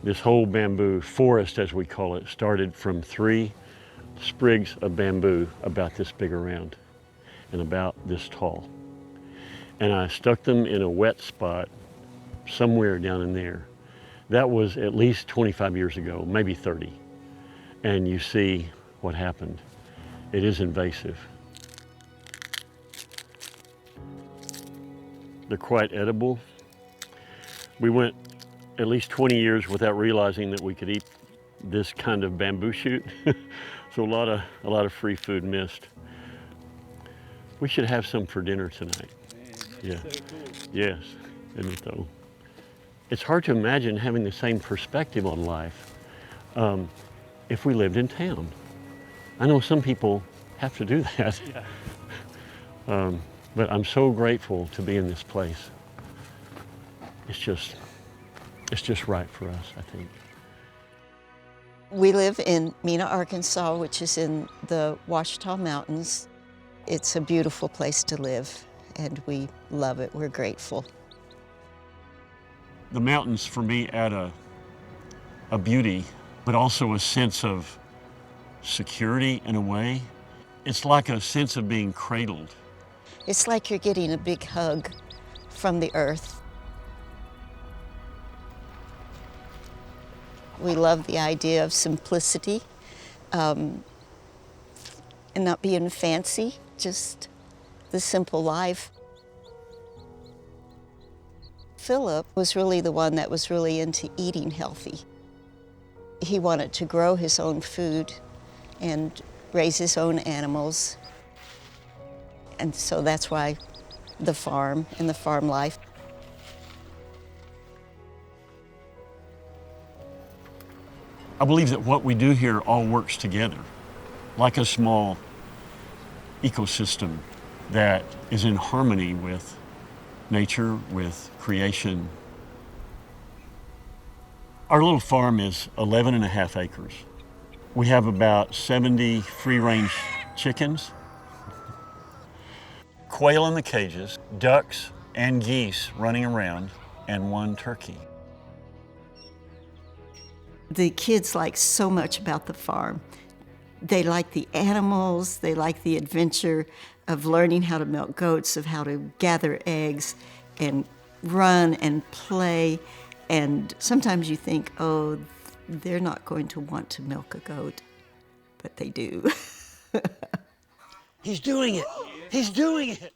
This whole bamboo forest, as we call it, started from 3 sprigs of bamboo about this big around and about this tall. And I stuck them in a wet spot somewhere down in there. That was at least 25 years ago, maybe 30. And you see what happened. It is invasive. They're quite edible. We went at least 20 years without realizing that we could eat this kind of bamboo shoot. So a lot of free food missed. We should have some for dinner tonight. Man, that's so cool. Yes, isn't it though? It's hard to imagine having the same perspective on life if we lived in town. I know some people have to do that. Yeah. But I'm so grateful to be in this place. It's just right for us, I think. We live in Mena, Arkansas, which is in the Ouachita Mountains. It's a beautiful place to live, and we love it. We're grateful. The mountains, for me, add a beauty, but also a sense of security in a way. It's like a sense of being cradled. It's like you're getting a big hug from the earth. We love the idea of simplicity and not being fancy, just the simple life. Philip was really the one that was really into eating healthy. He wanted to grow his own food and raise his own animals. And so that's why the farm and the farm life. I believe that what we do here all works together, like a small ecosystem that is in harmony with nature, with creation. Our little farm is 11.5 acres. We have about 70 free-range chickens, quail in the cages, ducks and geese running around, and 1 turkey. The kids like so much about the farm. They like the animals, they like the adventure of learning how to milk goats, of how to gather eggs and run and play. And sometimes you think, oh, they're not going to want to milk a goat, but they do. He's doing it. He's doing it.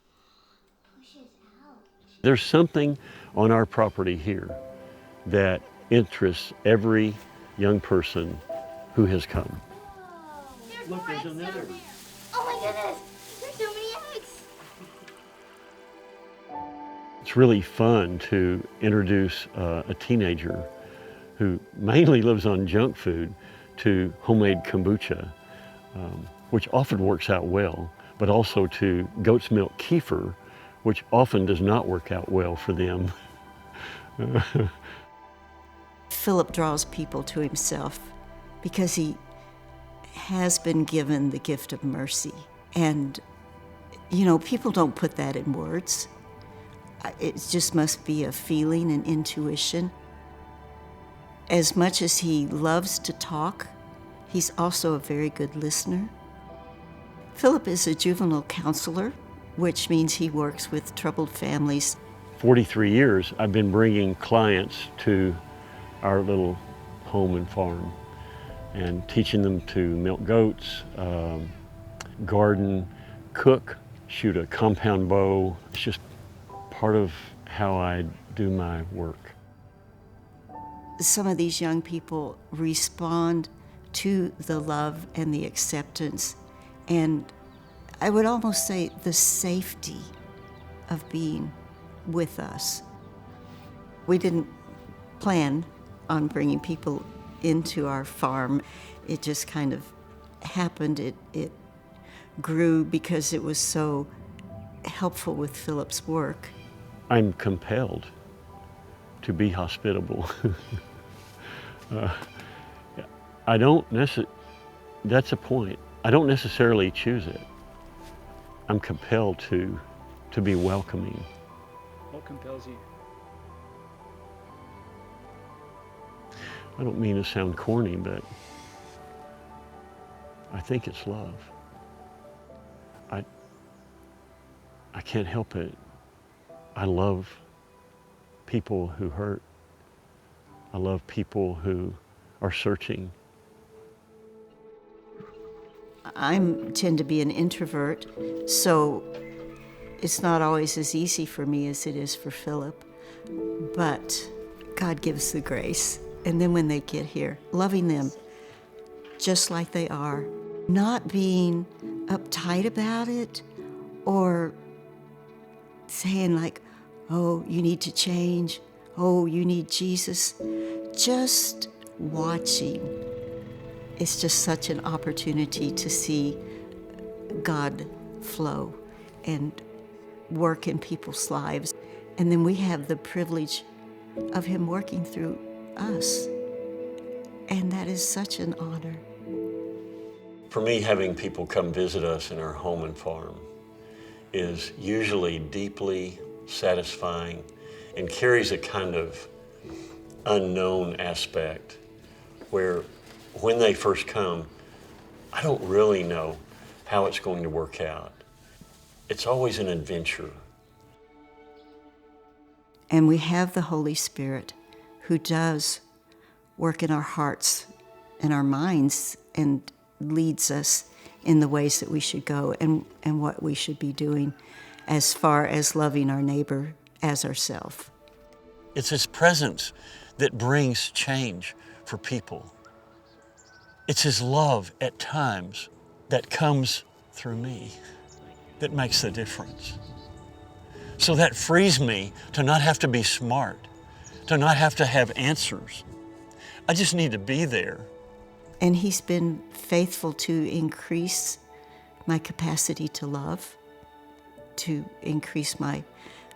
There's something on our property here that interests every young person who has come. Look, there's another. Oh my goodness, there's so many eggs. It's really fun to introduce a teenager who mainly lives on junk food to homemade kombucha, which often works out well, but also to goat's milk kefir, which often does not work out well for them. Philip draws people to himself because he has been given the gift of mercy. And, you know, people don't put that in words. It just must be a feeling and intuition. As much as he loves to talk, he's also a very good listener. Philip is a juvenile counselor, which means he works with troubled families. 43 years I've been bringing clients to our little home and farm and teaching them to milk goats, garden, cook, shoot a compound bow. It's just part of how I do my work. Some of these young people respond to the love and the acceptance, and I would almost say the safety of being with us. We didn't plan on bringing people into our farm. It just kind of happened. It grew because it was so helpful with Philip's work. I'm compelled to be hospitable. I don't necessarily, that's a point. I don't necessarily choose it. I'm compelled to be welcoming. What compels you? I don't mean to sound corny, but I think it's love. I can't help it. I love people who hurt. I love people who are searching. I tend to be an introvert, so it's not always as easy for me as it is for Philip. But God gives the grace. And then when they get here, loving them just like they are, not being uptight about it or saying like, oh, you need to change, oh, you need Jesus. Just watching. It's just such an opportunity to see God flow and work in people's lives. And then we have the privilege of Him working through us. And that is such an honor. For me, having people come visit us in our home and farm is usually deeply satisfying and carries a kind of unknown aspect where when they first come, I don't really know how it's going to work out. It's always an adventure. And we have the Holy Spirit who does work in our hearts and our minds and leads us in the ways that we should go and what we should be doing as far as loving our neighbor as ourselves. It's His presence that brings change for people. It's His love at times that comes through me that makes the difference. So that frees me to not have to be smart, to not have to have answers. I just need to be there. And He's been faithful to increase my capacity to love, to increase my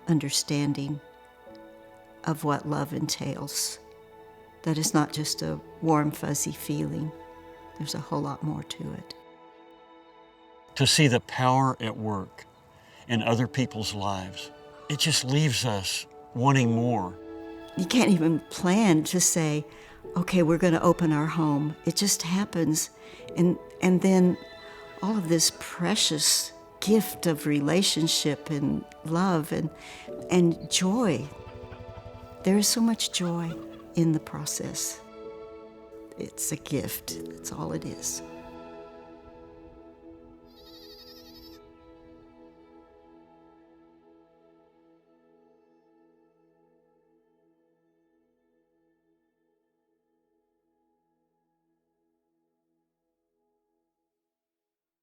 understanding of what love entails. That is not just a warm, fuzzy feeling. There's a whole lot more to it. To see the power at work in other people's lives, it just leaves us wanting more. You can't even plan to say, okay, we're going to open our home. It just happens. And then all of this precious gift of relationship and love and joy. There is so much joy in the process. It's a gift. That's all it is.